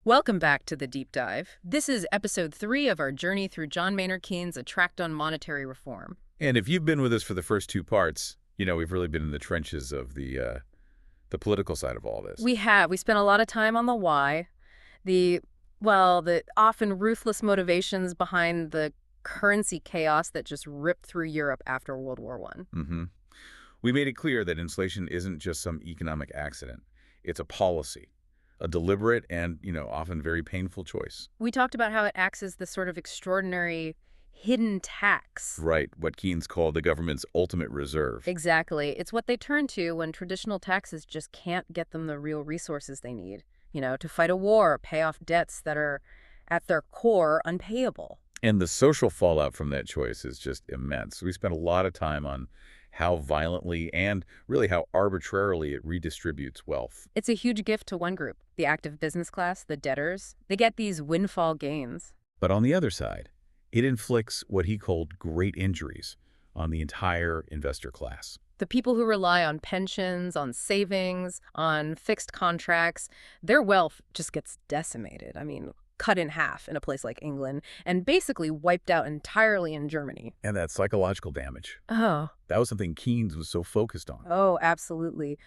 Welcome back to the Deep Dive. This is episode 3 of our journey through John Maynard Keynes' A Tract on Monetary Reform. And if you've been with us for the first two parts, we've really been in the trenches of the political side of all this. We have. We spent a lot of time on the why, the often ruthless motivations behind the currency chaos that just ripped through Europe after World War I. We made it clear that inflation isn't just some economic accident. It's a policy, a deliberate and, often very painful choice. We talked about how it acts as this sort of extraordinary hidden tax. Right, what Keynes called the government's ultimate reserve. Exactly. It's what they turn to when traditional taxes just can't get them the real resources they need, to fight a war, pay off debts that are, at their core, unpayable. And the social fallout from that choice is just immense. We spent a lot of time on how violently and really how arbitrarily it redistributes wealth. It's a huge gift to one group, the active business class, the debtors. They get these windfall gains. But on the other side, it inflicts what he called great injuries on the entire investor class. The people who rely on pensions, on savings, on fixed contracts, their wealth just gets decimated. Cut in half in a place like England, and basically wiped out entirely in Germany. And that psychological damage. Oh. That was something Keynes was so focused on. Oh, absolutely.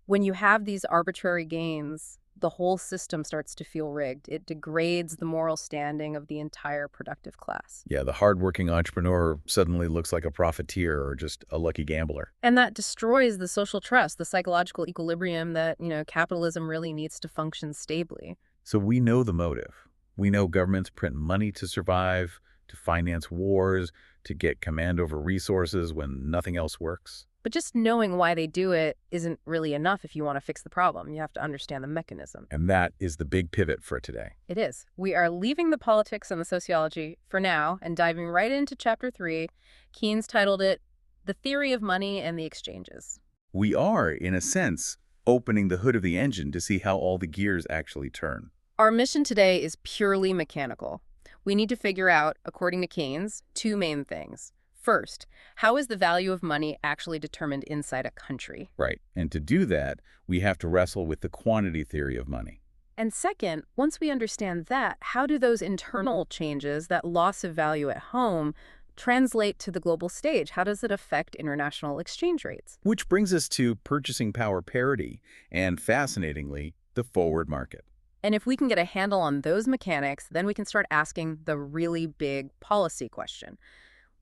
When you have these arbitrary gains, the whole system starts to feel rigged. It degrades the moral standing of the entire productive class. Yeah, the hardworking entrepreneur suddenly looks like a profiteer or just a lucky gambler. And that destroys the social trust, the psychological equilibrium that, capitalism really needs to function stably. So we know the motive. We know governments print money to survive, to finance wars, to get command over resources when nothing else works. But just knowing why they do it isn't really enough if you want to fix the problem. You have to understand the mechanism. And that is the big pivot for today. It is. We are leaving the politics and the sociology for now and diving right into Chapter 3. Keynes titled it, The Theory of Money and the Exchanges. We are, in a sense, opening the hood of the engine to see how all the gears actually turn. Our mission today is purely mechanical. We need to figure out, according to Keynes, two main things. First, how is the value of money actually determined inside a country? Right. And to do that, we have to wrestle with the quantity theory of money. And second, once we understand that, how do those internal changes, that loss of value at home, translate to the global stage? How does it affect international exchange rates? Which brings us to purchasing power parity and, fascinatingly, the forward market. And if we can get a handle on those mechanics, then we can start asking the really big policy question.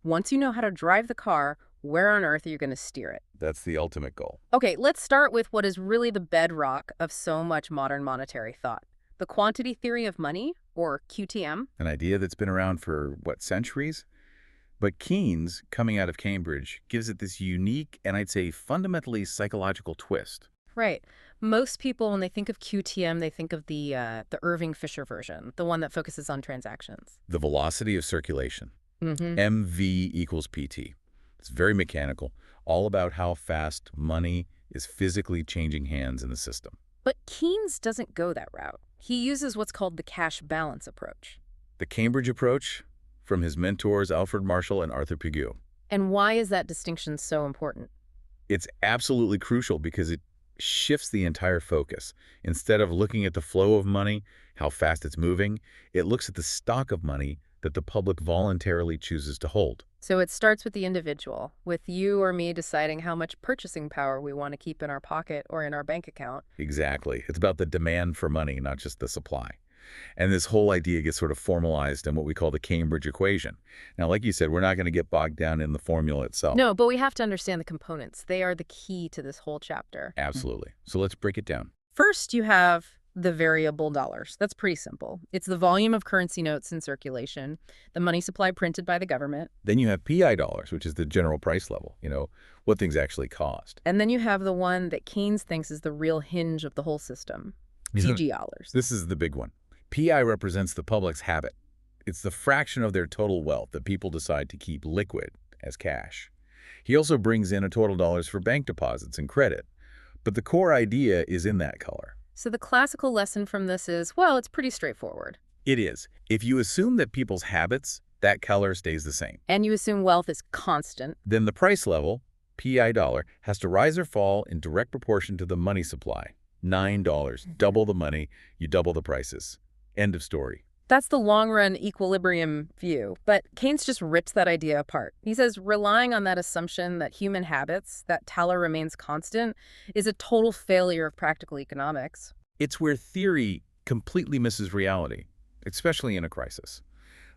Once you know how to drive the car, where on earth are you going to steer it? That's the ultimate goal. Okay, let's start with what is really the bedrock of so much modern monetary thought. The quantity theory of money, or QTM. An idea that's been around for, centuries? But Keynes, coming out of Cambridge, gives it this unique and I'd say fundamentally psychological twist. Right. Most people, when they think of QTM, they think of the Irving Fisher version, the one that focuses on transactions. The velocity of circulation. MV equals PT. It's very mechanical, all about how fast money is physically changing hands in the system. But Keynes doesn't go that route. He uses what's called the cash balance approach. The Cambridge approach, from his mentors Alfred Marshall and Arthur Pigou. And why is that distinction so important? It's absolutely crucial because it shifts the entire focus. Instead of looking at the flow of money, how fast it's moving, it looks at the stock of money that the public voluntarily chooses to hold. So it starts with the individual, with you or me deciding how much purchasing power we want to keep in our pocket or in our bank account. Exactly. It's about the demand for money, not just the supply. And this whole idea gets sort of formalized in what we call the Cambridge equation. Now, like you said, we're not going to get bogged down in the formula itself. No, but we have to understand the components. They are the key to this whole chapter. Absolutely. So let's break it down. First, you have the variable dollars. That's pretty simple. It's the volume of currency notes in circulation, the money supply printed by the government. Then you have PI dollars, which is the general price level, what things actually cost. And then you have the one that Keynes thinks is the real hinge of the whole system, TG dollars. This is the big one. PI represents the public's habit. It's the fraction of their total wealth that people decide to keep liquid as cash. He also brings in a total dollars for bank deposits and credit. But the core idea is in that color. So the classical lesson from this is, well, it's pretty straightforward. It is. If you assume that people's habits, that color stays the same. And you assume wealth is constant. Then the price level, PI dollar, has to rise or fall in direct proportion to the money supply. $9, double the money, you double the prices. End of story. That's the long-run equilibrium view, but Keynes just rips that idea apart. He says relying on that assumption that human habits, that teller remains constant, is a total failure of practical economics. It's where theory completely misses reality, especially in a crisis.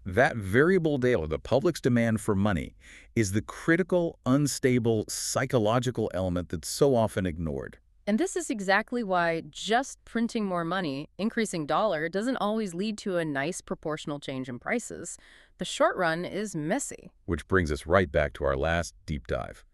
That variable data, the public's demand for money, is the critical, unstable, psychological element that's so often ignored. And this is exactly why just printing more money, increasing dollar, doesn't always lead to a nice proportional change in prices. The short run is messy. Which brings us right back to our last deep dive.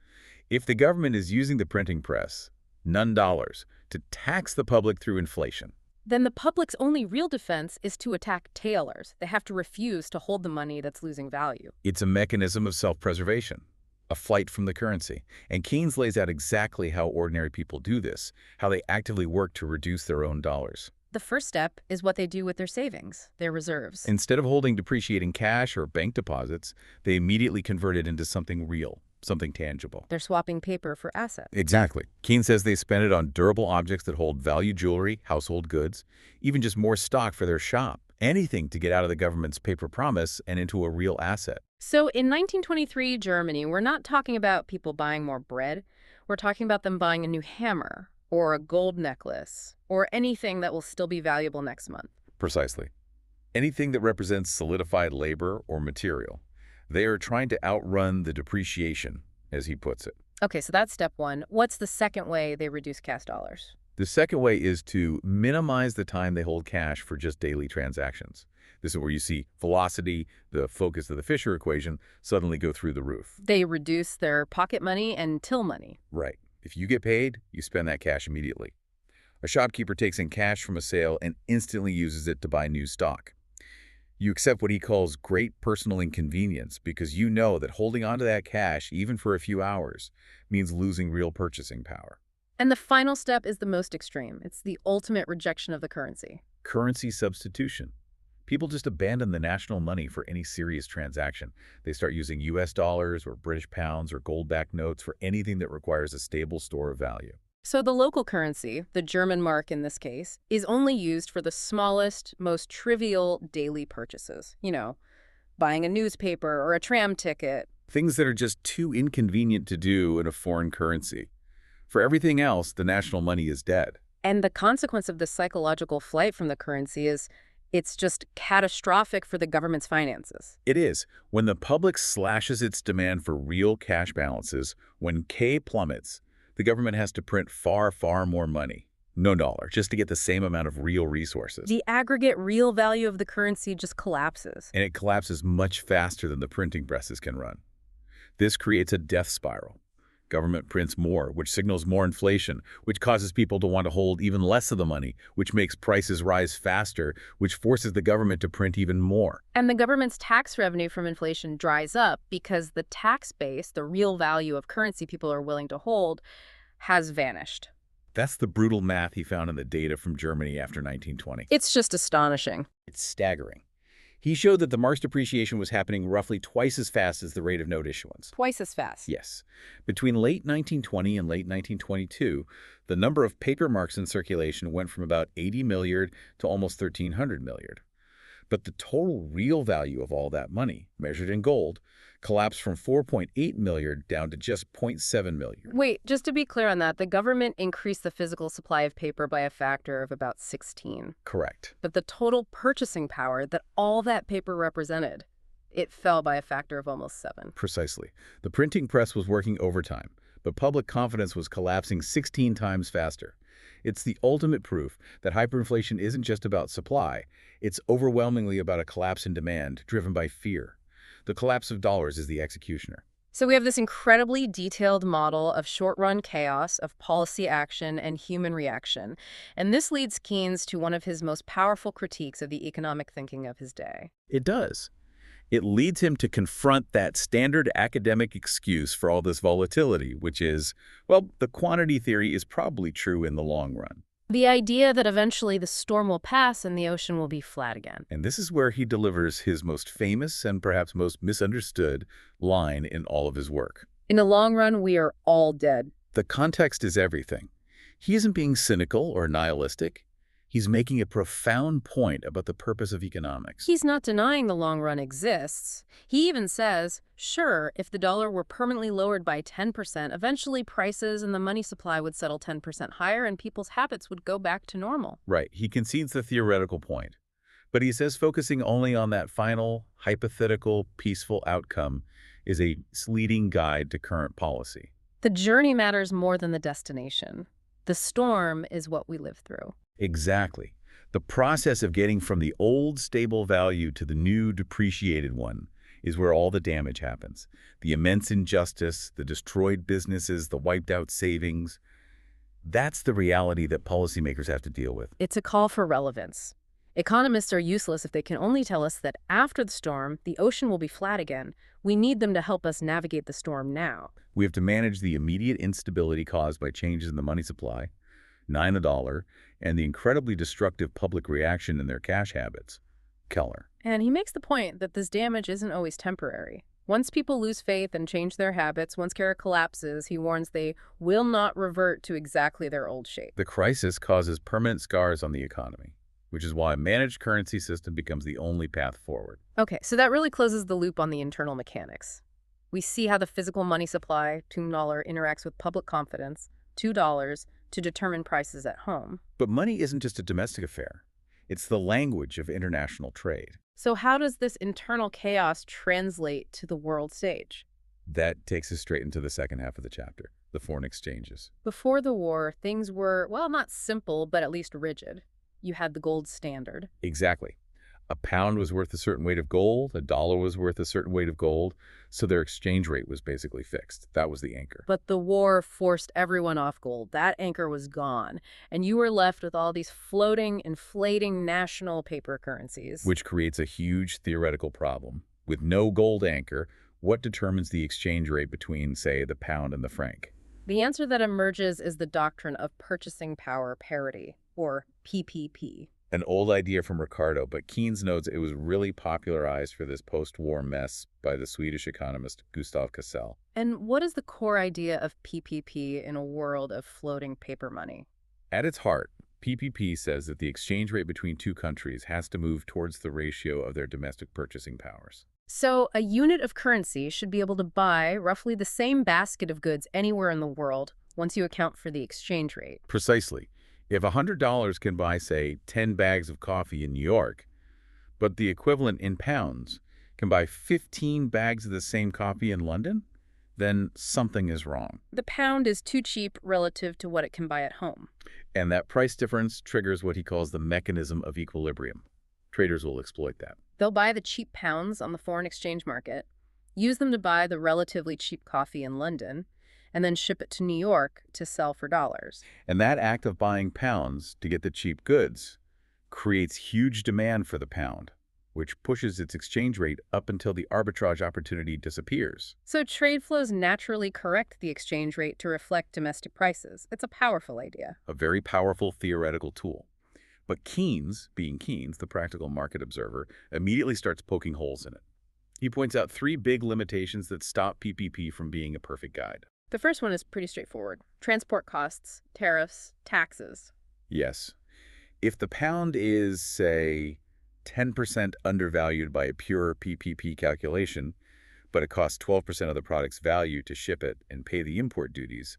If the government is using the printing press, none dollars, to tax the public through inflation, Then the public's only real defense is to attack tailors. They have to refuse to hold the money that's losing value. it's a mechanism of self-preservation, a flight from the currency. And Keynes lays out exactly how ordinary people do this, how they actively work to reduce their own dollars. The first step is what they do with their savings, their reserves. Instead of holding depreciating cash or bank deposits, they immediately convert it into something real, something tangible. They're swapping paper for assets. Exactly. Keynes says they spend it on durable objects that hold value jewelry, household goods, even just more stock for their shop. Anything to get out of the government's paper promise and into a real asset. So in 1923 Germany, we're not talking about people buying more bread. We're talking about them buying a new hammer or a gold necklace or anything that will still be valuable next month. Precisely. Anything that represents solidified labor or material. They are trying to outrun the depreciation, as he puts it. Okay, so that's step one. What's the second way they reduce cash dollars? The second way is to minimize the time they hold cash for just daily transactions. This is where you see velocity, the focus of the Fisher equation, suddenly go through the roof. They reduce their pocket money and till money. Right. If you get paid, you spend that cash immediately. A shopkeeper takes in cash from a sale and instantly uses it to buy new stock. You accept what he calls great personal inconvenience because you know that holding onto that cash, even for a few hours, means losing real purchasing power. And the final step is the most extreme. It's the ultimate rejection of the currency. Currency substitution. People just abandon the national money for any serious transaction. They start using US dollars or British pounds or gold-backed notes for anything that requires a stable store of value. So the local currency, the German mark in this case, is only used for the smallest, most trivial daily purchases. You know, buying a newspaper or a tram ticket. Things that are just too inconvenient to do in a foreign currency. For everything else, the national money is dead. And the consequence of this psychological flight from the currency is it's just catastrophic for the government's finances. It is. When the public slashes its demand for real cash balances, when K plummets, the government has to print far, far more money. No dollar, just to get the same amount of real resources. The aggregate real value of the currency just collapses. And it collapses much faster than the printing presses can run. This creates a death spiral. Government prints more, which signals more inflation, which causes people to want to hold even less of the money, which makes prices rise faster, which forces the government to print even more. And the government's tax revenue from inflation dries up because the tax base, the real value of currency people are willing to hold, has vanished. That's the brutal math he found in the data from Germany after 1920. It's just astonishing. It's staggering. He showed that the mark's depreciation was happening roughly twice as fast as the rate of note issuance. Twice as fast. Yes. Between late 1920 and late 1922, the number of paper marks in circulation went from about 80 milliard to almost 1,300 milliard. But the total real value of all that money, measured in gold, collapsed from 4.8 milliard down to just 0.7 milliard. Wait, just to be clear on that, the government increased the physical supply of paper by a factor of about 16. Correct. But the total purchasing power that all that paper represented, it fell by a factor of almost 7. Precisely. The printing press was working overtime, but public confidence was collapsing 16 times faster. It's the ultimate proof that hyperinflation isn't just about supply. It's overwhelmingly about a collapse in demand driven by fear. The collapse of dollars is the executioner. So we have this incredibly detailed model of short-run chaos, of policy action and human reaction. And this leads Keynes to one of his most powerful critiques of the economic thinking of his day. It does. It leads him to confront that standard academic excuse for all this volatility, which is, well, the quantity theory is probably true in the long run. The idea that eventually the storm will pass and the ocean will be flat again. And this is where he delivers his most famous and perhaps most misunderstood line in all of his work. In the long run, we are all dead. The context is everything. He isn't being cynical or nihilistic. He's making a profound point about the purpose of economics. He's not denying the long run exists. He even says, sure, if the dollar were permanently lowered by 10%, eventually prices and the money supply would settle 10% higher and people's habits would go back to normal. Right, he concedes the theoretical point. But he says focusing only on that final, hypothetical, peaceful outcome is a misleading guide to current policy. The journey matters more than the destination. The storm is what we live through. Exactly. The process of getting from the old stable value to the new depreciated one is where all the damage happens. The immense injustice, the destroyed businesses, the wiped out savings. That's the reality that policymakers have to deal with. It's a call for relevance. Economists are useless if they can only tell us that after the storm, the ocean will be flat again. We need them to help us navigate the storm now. We have to manage the immediate instability caused by changes in the money supply, $9 a dollar, and the incredibly destructive public reaction in their cash habits. Keller. And he makes the point that this damage isn't always temporary. Once people lose faith and change their habits, once care collapses, he warns they will not revert to exactly their old shape. The crisis causes permanent scars on the economy, which is why a managed currency system becomes the only path forward. Okay, so that really closes the loop on the internal mechanics. We see how the physical money supply, $2, interacts with public confidence, $2, to determine prices at home. But money isn't just a domestic affair. It's the language of international trade. So how does this internal chaos translate to the world stage? That takes us straight into the second half of the chapter, the foreign exchanges. Before the war, things were, well, not simple, but at least rigid. You had the gold standard. Exactly. A pound was worth a certain weight of gold, a dollar was worth a certain weight of gold, so their exchange rate was basically fixed. That was the anchor. But the war forced everyone off gold. That anchor was gone, and you were left with all these floating, inflating national paper currencies. Which creates a huge theoretical problem. With no gold anchor, what determines the exchange rate between, say, the pound and the franc? The answer that emerges is the doctrine of purchasing power parity, or PPP. An old idea from Ricardo, but Keynes notes it was really popularized for this post-war mess by the Swedish economist Gustav Cassel. And what is the core idea of PPP in a world of floating paper money? At its heart, PPP says that the exchange rate between two countries has to move towards the ratio of their domestic purchasing powers. So a unit of currency should be able to buy roughly the same basket of goods anywhere in the world once you account for the exchange rate. Precisely. If $100 can buy, say, 10 bags of coffee in New York, but the equivalent in pounds can buy 15 bags of the same coffee in London, then something is wrong. The pound is too cheap relative to what it can buy at home. And that price difference triggers what he calls the mechanism of equilibrium. Traders will exploit that. They'll buy the cheap pounds on the foreign exchange market, use them to buy the relatively cheap coffee in London, and then ship it to New York to sell for dollars. And that act of buying pounds to get the cheap goods creates huge demand for the pound, which pushes its exchange rate up until the arbitrage opportunity disappears. So trade flows naturally correct the exchange rate to reflect domestic prices. It's a powerful idea. A very powerful theoretical tool. But Keynes, being Keynes, the practical market observer, immediately starts poking holes in it. He points out three big limitations that stop PPP from being a perfect guide. The first one is pretty straightforward. Transport costs, tariffs, taxes. Yes. If the pound is, say, 10% undervalued by a pure PPP calculation, but it costs 12% of the product's value to ship it and pay the import duties,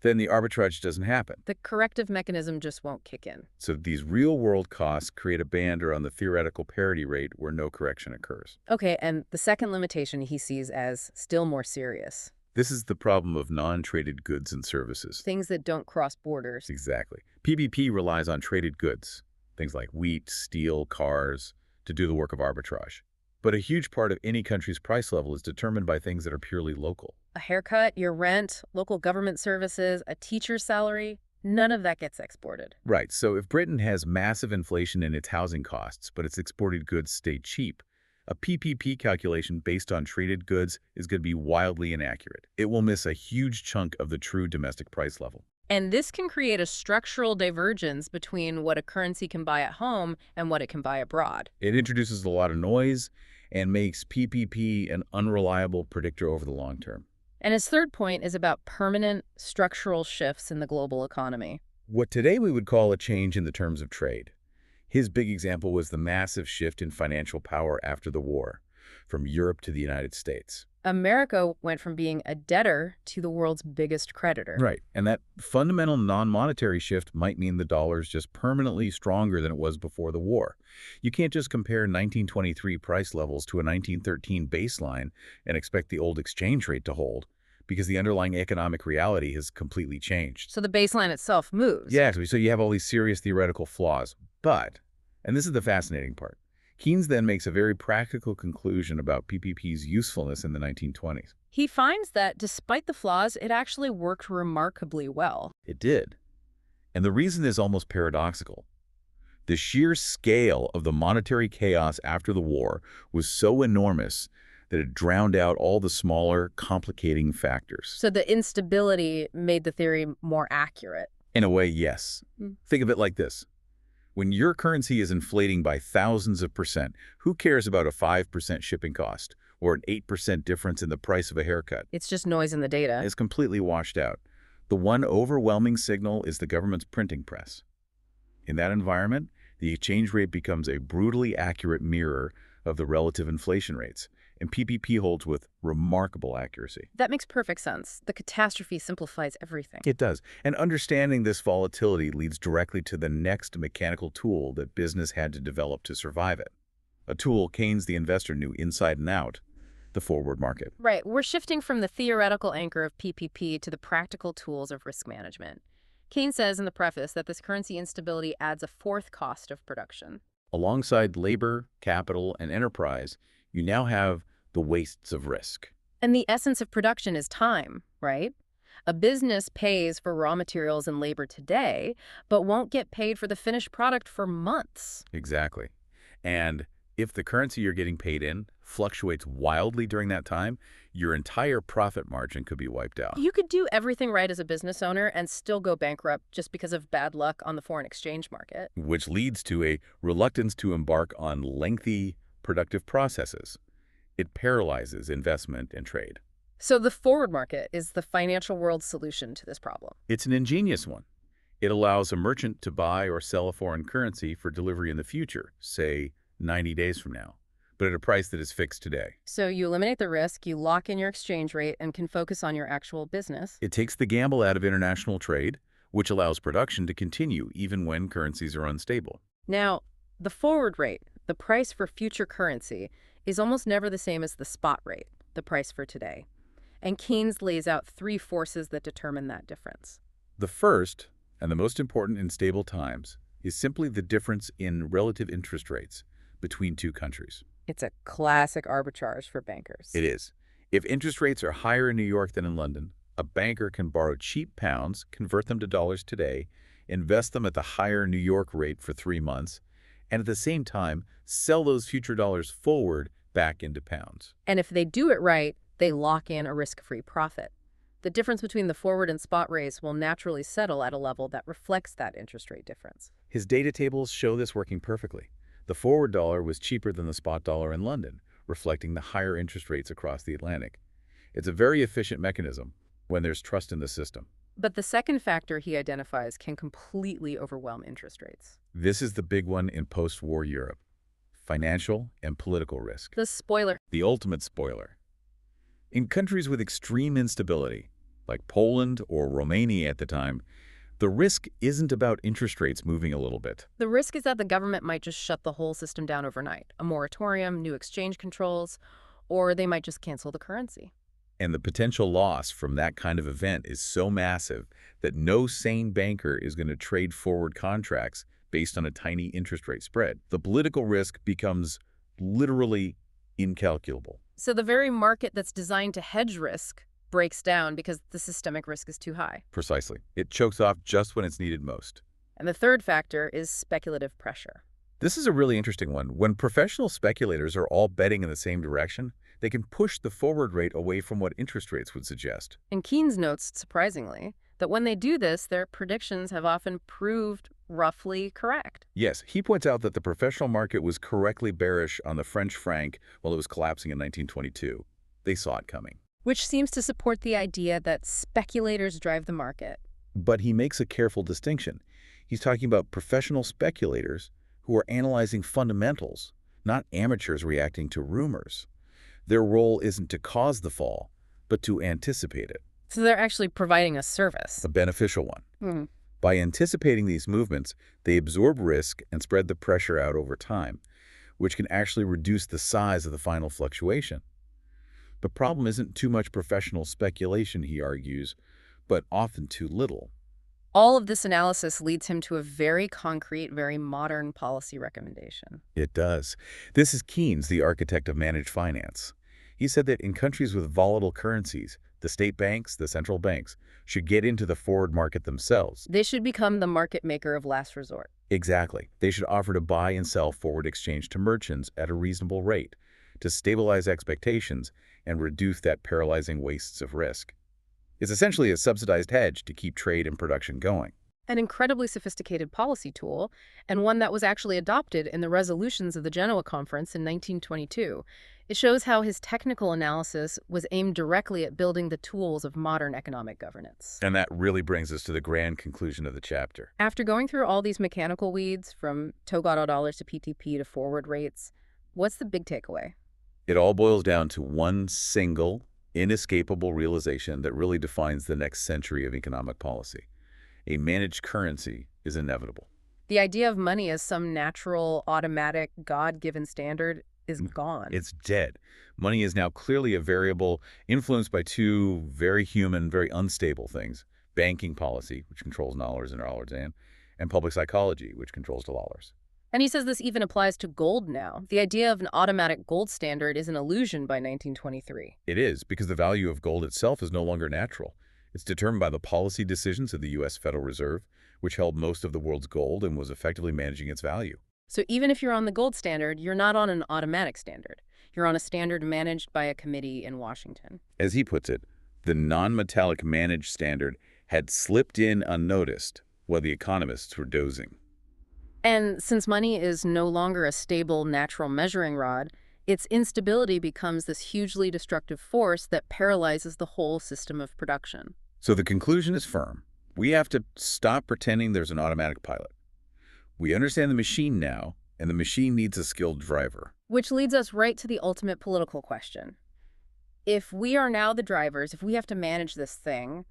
then the arbitrage doesn't happen. The corrective mechanism just won't kick in. So these real-world costs create a band around the theoretical parity rate where no correction occurs. Okay, and the second limitation he sees as still more serious. This is the problem of non-traded goods and services. Things that don't cross borders. Exactly. PPP relies on traded goods, things like wheat, steel, cars, to do the work of arbitrage. But a huge part of any country's price level is determined by things that are purely local. A haircut, your rent, local government services, a teacher's salary, none of that gets exported. Right. So if Britain has massive inflation in its housing costs, but its exported goods stay cheap, a PPP calculation based on traded goods is going to be wildly inaccurate. It will miss a huge chunk of the true domestic price level. And this can create a structural divergence between what a currency can buy at home and what it can buy abroad. It introduces a lot of noise and makes PPP an unreliable predictor over the long term. And his third point is about permanent structural shifts in the global economy. what today we would call a change in the terms of trade. His big example was the massive shift in financial power after the war, from Europe to the United States. America went from being a debtor to the world's biggest creditor. Right, and that fundamental non-monetary shift might mean the dollar's just permanently stronger than it was before the war. You can't just compare 1923 price levels to a 1913 baseline and expect the old exchange rate to hold, because the underlying economic reality has completely changed. So the baseline itself moves. Yeah, so you have all these serious theoretical flaws. But, and this is the fascinating part, Keynes then makes a very practical conclusion about PPP's usefulness in the 1920s. He finds that despite the flaws, it actually worked remarkably well. It did. And the reason is almost paradoxical. The sheer scale of the monetary chaos after the war was so enormous that it drowned out all the smaller, complicating factors. So the instability made the theory more accurate. In a way, yes. Think of it like this. When your currency is inflating by thousands of percent, who cares about a 5% shipping cost or an 8% difference in the price of a haircut? It's just noise in the data. It's completely washed out. The one overwhelming signal is the government's printing press. In that environment, the exchange rate becomes a brutally accurate mirror of the relative inflation rates, and PPP holds with remarkable accuracy. That makes perfect sense. The catastrophe simplifies everything. It does. And understanding this volatility leads directly to the next mechanical tool that business had to develop to survive it. A tool Keynes the investor knew inside and out, the forward market. Right. We're shifting from the theoretical anchor of PPP to the practical tools of risk management. Keynes says in the preface that this currency instability adds a fourth cost of production. Alongside labor, capital, and enterprise, you now have the wastes of risk. And the essence of production is time, right? A business pays for raw materials and labor today, but won't get paid for the finished product for months. Exactly. And if the currency you're getting paid in fluctuates wildly during that time, your entire profit margin could be wiped out. You could do everything right as a business owner and still go bankrupt just because of bad luck on the foreign exchange market. Which leads to a reluctance to embark on lengthy, productive processes. It paralyzes investment and trade. So the forward market is the financial world's solution to this problem. It's an ingenious one. It allows a merchant to buy or sell a foreign currency for delivery in the future, say 90 days from now, but at a price that is fixed today. So you eliminate the risk, you lock in your exchange rate, and can focus on your actual business. It takes the gamble out of international trade, which allows production to continue even when currencies are unstable. Now, the forward rate, the price for future currency, is almost never the same as the spot rate, the price for today. And Keynes lays out three forces that determine that difference. The first, and the most important in stable times, is simply the difference in relative interest rates between two countries. It's a classic arbitrage for bankers. It is. If interest rates are higher in New York than in London, a banker can borrow cheap pounds, convert them to dollars today, invest them at the higher New York rate for 3 months, and at the same time, sell those future dollars forward back into pounds. And if they do it right, they lock in a risk-free profit. The difference between the forward and spot rates will naturally settle at a level that reflects that interest rate difference. His data tables show this working perfectly. The forward dollar was cheaper than the spot dollar in London, reflecting the higher interest rates across the Atlantic. It's a very efficient mechanism when there's trust in the system. But the second factor he identifies can completely overwhelm interest rates. This is the big one in post-war Europe: financial and political risk. The spoiler. The ultimate spoiler. In countries with extreme instability, like Poland or Romania at the time, the risk isn't about interest rates moving a little bit. The risk is that the government might just shut the whole system down overnight. A moratorium, new exchange controls, or they might just cancel the currency. And the potential loss from that kind of event is so massive that no sane banker is going to trade forward contracts based on a tiny interest rate spread. The political risk becomes literally incalculable. So the very market that's designed to hedge risk breaks down because the systemic risk is too high. Precisely. It chokes off just when it's needed most. And the third factor is speculative pressure. This is a really interesting one. When professional speculators are all betting in the same direction, they can push the forward rate away from what interest rates would suggest. And Keynes notes, surprisingly, that when they do this, their predictions have often proved roughly correct. Yes, he points out that the professional market was correctly bearish on the French franc while it was collapsing in 1922. They saw it coming. Which seems to support the idea that speculators drive the market. But he makes a careful distinction. He's talking about professional speculators who are analyzing fundamentals, not amateurs reacting to rumors. Their role isn't to cause the fall, but to anticipate it, So they're actually providing a service. a beneficial one. Hmm. By anticipating these movements, they absorb risk and spread the pressure out over time, which can actually reduce the size of the final fluctuation. The problem isn't too much professional speculation, he argues, but often too little. All of this analysis leads him to a very concrete, very modern policy recommendation. It does. This is Keynes, the architect of managed finance. He said that in countries with volatile currencies, the state banks, the central banks, should get into the forward market themselves. They should become the market maker of last resort. Exactly. They should offer to buy and sell forward exchange to merchants at a reasonable rate to stabilize expectations and reduce that paralyzing wastes of risk. It's essentially a subsidized hedge to keep trade and production going. An incredibly sophisticated policy tool, and one that was actually adopted in the resolutions of the Genoa Conference in 1922. It shows how his technical analysis was aimed directly at building the tools of modern economic governance. And that really brings us to the grand conclusion of the chapter. After going through all these mechanical weeds, from Togato dollars to PTP to forward rates, what's the big takeaway? It all boils down to one single, inescapable realization that really defines the next century of economic policy. A managed currency is inevitable. The idea of money as some natural, automatic, God-given standard is gone. It's dead. Money is now clearly a variable influenced by two very human, very unstable things: banking policy, which controls dollars and dollars, and public psychology, which controls the dollars. And he says this even applies to gold now. The idea of an automatic gold standard is an illusion by 1923. It is, because the value of gold itself is no longer natural. It's determined by the policy decisions of the U.S. Federal Reserve, which held most of the world's gold and was effectively managing its value. So even if you're on the gold standard, you're not on an automatic standard. You're on a standard managed by a committee in Washington. As he puts it, the non-metallic managed standard had slipped in unnoticed while the economists were dozing. And since money is no longer a stable, natural measuring rod, its instability becomes this hugely destructive force that paralyzes the whole system of production. So the conclusion is firm. We have to stop pretending there's an automatic pilot. We understand the machine now, and the machine needs a skilled driver. Which leads us right to the ultimate political question. If we are now the drivers, if we have to manage this thing,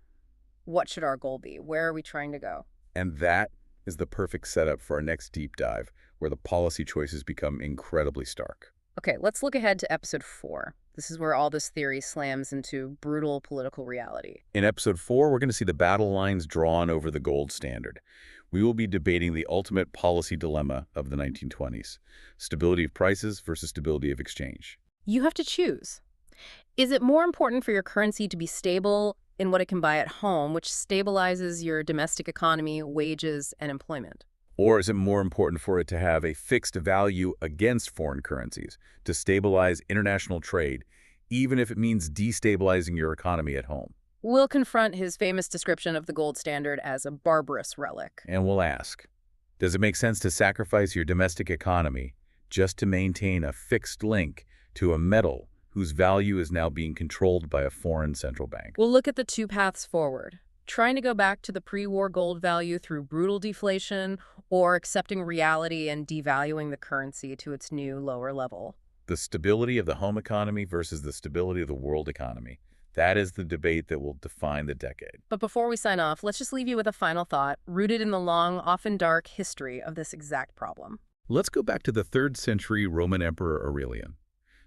what should our goal be? Where are we trying to go? And that is the perfect setup for our next deep dive, where the policy choices become incredibly stark. Okay, let's look ahead to episode 4. This is where all this theory slams into brutal political reality. In episode 4, we're going to see the battle lines drawn over the gold standard. We will be debating the ultimate policy dilemma of the 1920s: stability of prices versus stability of exchange. You have to choose. Is it more important for your currency to be stable in what it can buy at home, which stabilizes your domestic economy, wages, and employment? Or is it more important for it to have a fixed value against foreign currencies, to stabilize international trade, even if it means destabilizing your economy at home? We'll confront his famous description of the gold standard as a barbarous relic. And we'll ask, does it make sense to sacrifice your domestic economy just to maintain a fixed link to a metal whose value is now being controlled by a foreign central bank? We'll look at the two paths forward: trying to go back to the pre-war gold value through brutal deflation, or accepting reality and devaluing the currency to its new, lower level. The stability of the home economy versus the stability of the world economy. That is the debate that will define the decade. But before we sign off, let's just leave you with a final thought, rooted in the long, often dark history of this exact problem. Let's go back to the 3rd century Roman Emperor Aurelian.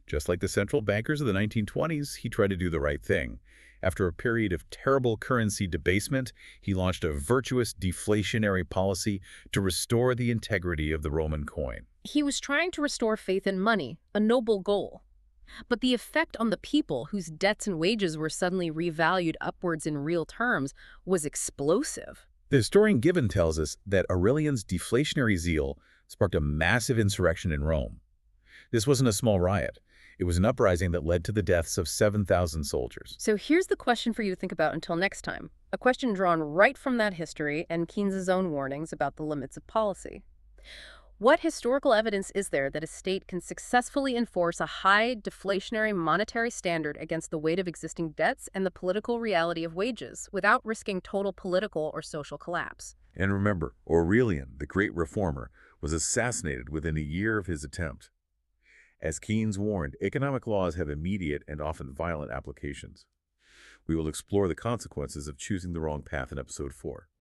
Just like the central bankers of the 1920s, he tried to do the right thing. After a period of terrible currency debasement, he launched a virtuous deflationary policy to restore the integrity of the Roman coin. He was trying to restore faith in money, a noble goal. But the effect on the people whose debts and wages were suddenly revalued upwards in real terms was explosive. The historian Gibbon tells us that Aurelian's deflationary zeal sparked a massive insurrection in Rome. This wasn't a small riot. It was an uprising that led to the deaths of 7,000 soldiers. So here's the question for you to think about until next time. A question drawn right from that history and Keynes' own warnings about the limits of policy. What historical evidence is there that a state can successfully enforce a high deflationary monetary standard against the weight of existing debts and the political reality of wages without risking total political or social collapse? And remember, Aurelian, the great reformer, was assassinated within a year of his attempt. As Keynes warned, economic laws have immediate and often violent applications. We will explore the consequences of choosing the wrong path in Episode 4.